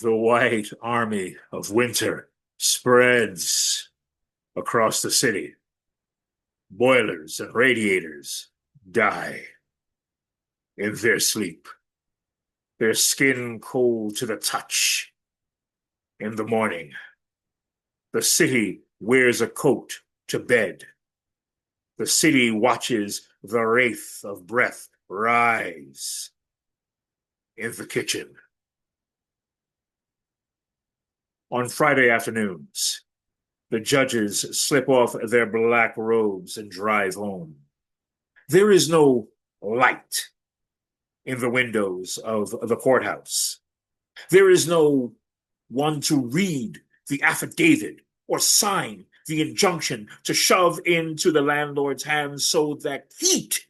The white army of winter spreads across the city. Boilers and radiators die in their sleep, their skin cold to the touch. In the morning, the city wears a coat to bed. The city watches the wraith of breath rise in the kitchen. On Friday afternoons, the judges slip off their black robes and drive home. There is no light in the windows of the courthouse. There is no one to read the affidavit or sign the injunction to shove into the landlord's hands so that heat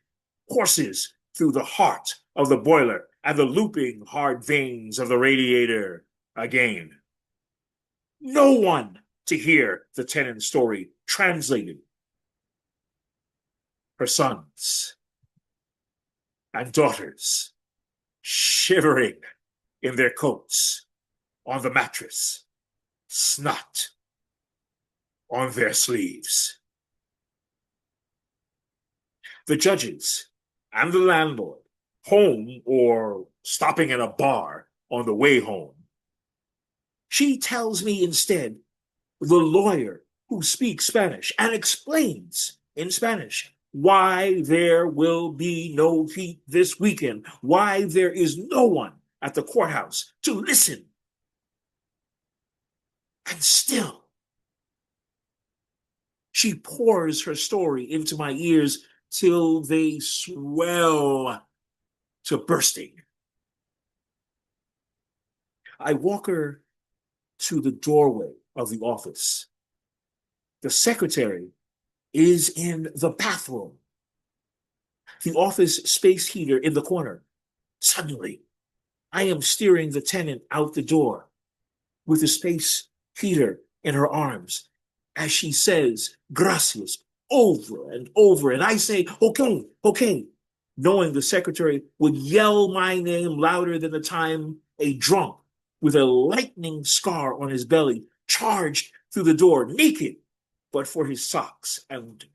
courses through the heart of the boiler and the looping hard veins of the radiator again. No one to hear the tenant's story translated. Her sons and daughters shivering in their coats on the mattress, snot on their sleeves. The judges and the landlord, home or stopping at a bar on the way home. She tells me instead the lawyer who speaks Spanish and explains in Spanish why there will be no heat this weekend, why there is no one at the courthouse to listen. And still, she pours her story into my ears till they swell to bursting. I walk her to the doorway of the office. The secretary is in the bathroom. The office space heater in the corner. Suddenly, I am steering the tenant out the door with the space heater in her arms as she says, gracias, over and over. And I say, okay, okay, knowing the secretary would yell my name louder than the time a drunk with a lightning scar on his belly charged through the door, naked, but for his socks and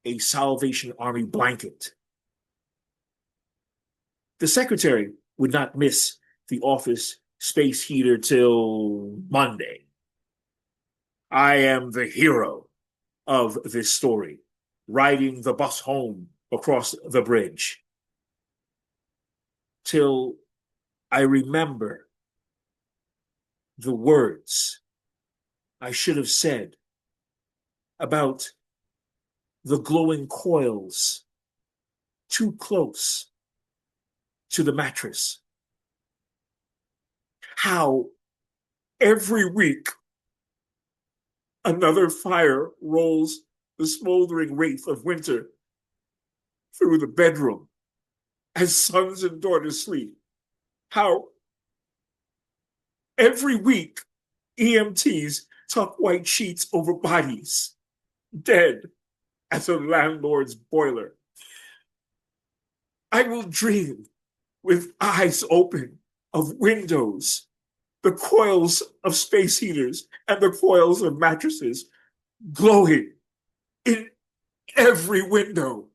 a Salvation Army blanket. The secretary would not miss the office space heater till Monday. I am the hero of this story, riding the bus home across the bridge. Till I remember the words I should have said about the glowing coils too close to the mattress. How every week another fire rolls the smoldering wraith of winter through the bedroom as sons and daughters sleep. How every week EMTs tuck white sheets over bodies, dead at the landlord's boiler. I will dream with eyes open of windows, the coils of space heaters and the coils of mattresses glowing in every window.